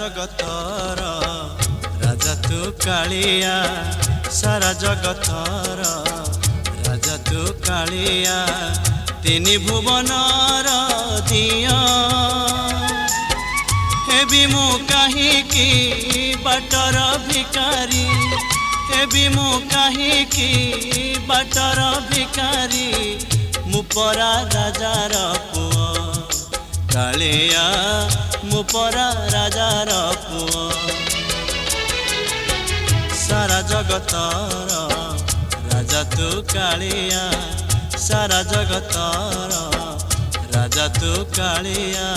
जगतर राजा तू कालिया सारा जगतर राजा तू कालिया तीन भुवनर दिया हेबी मु काहीकि बाटर भिकारी हेबी मु काहीकि बाटर भिकारी मु परा राजार पुआ कालिया मु परा राजार पुआ सारा जगतर राजा तू कालिया सारा जगतर राजा तू कालिया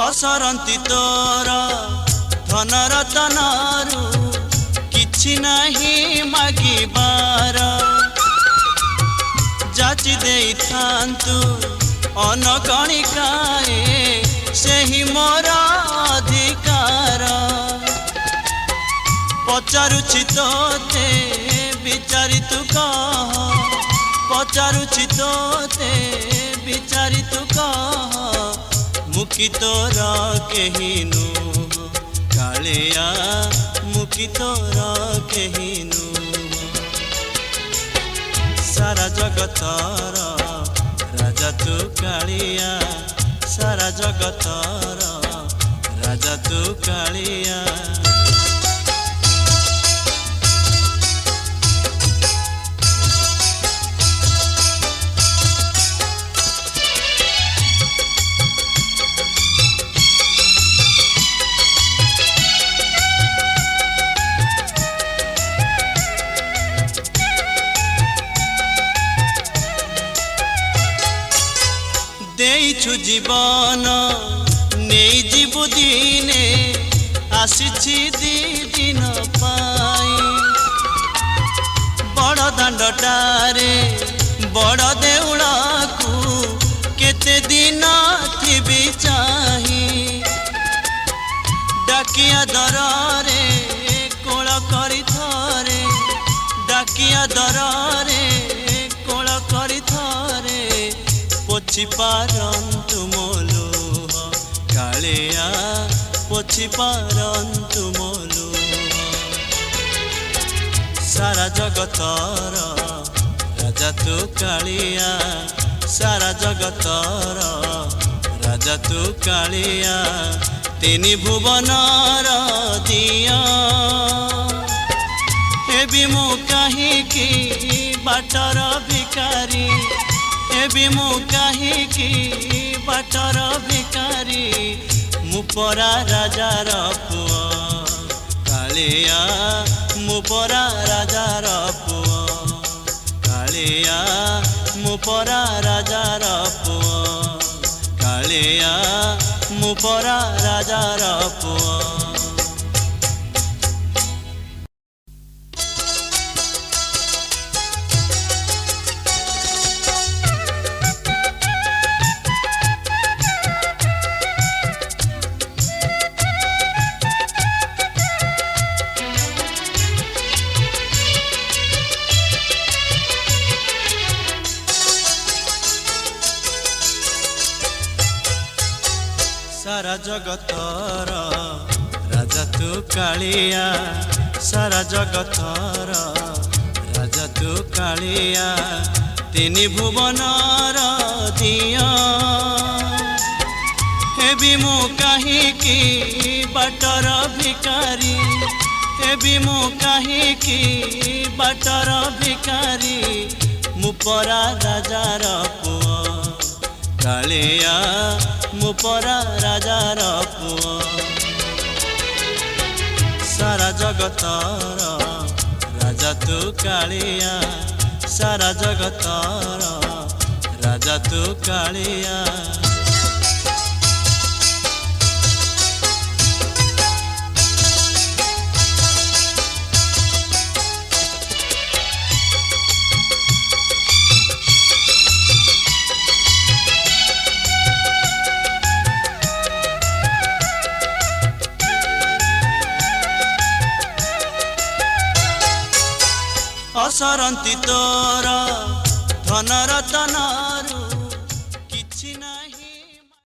असरंती तोर धन रतनरु किछि नहीं मागिबार जाचि देई थांतु अनगणिकाए सेहि मोर अधिकार पचारुछि तोते विचारि तू कह पचारुछि तोते विचारि तू कह मुखी तोरा केहिनु कालिया मुखी तोरा केहिनु सारा जगतर राजा तू कालिया सारा जगतर राजा तू कालिया देइछु जीवन नहीं जीवु दिने आसिछि दी दिन पाई बड़ दांडटारे बड़ देउला को केते दिन थिबी चाही डाकिया दरारे कोळ करी थरे डाकिया दरारे कोळ करी थरे पोछि पारन्तु मोलो कालिया पोछि पारन्तु मोलो सारा जगतर राजा तू कालिया सारा जगतर राजा तू कालिया तीन भुवनर दिया हेबी मु काहीकि बाटर भिकारी हेबी मु काहीकि बाटर भिकारी मु परा राजार पुआ कालिया मु परा राजार पुआ कालिया मु परा राजार पुआ कालिया मु परा राजार पुआ सारा जगतर राजा तू कालिया सारा जगतर राजा तू कालिया तीन भुवनर दिया हेबी मु काहीकि बाटर भिकारी हेबी मु काहीकि बाटर भिकारी मु परा राजार पुआ कालिया मु परा राजार पुआ सारा जगतर राजा तू कालिया सारा जगतर राजा तू कालिया ପସରନ୍ତି ତୋର ଧନ ରତନ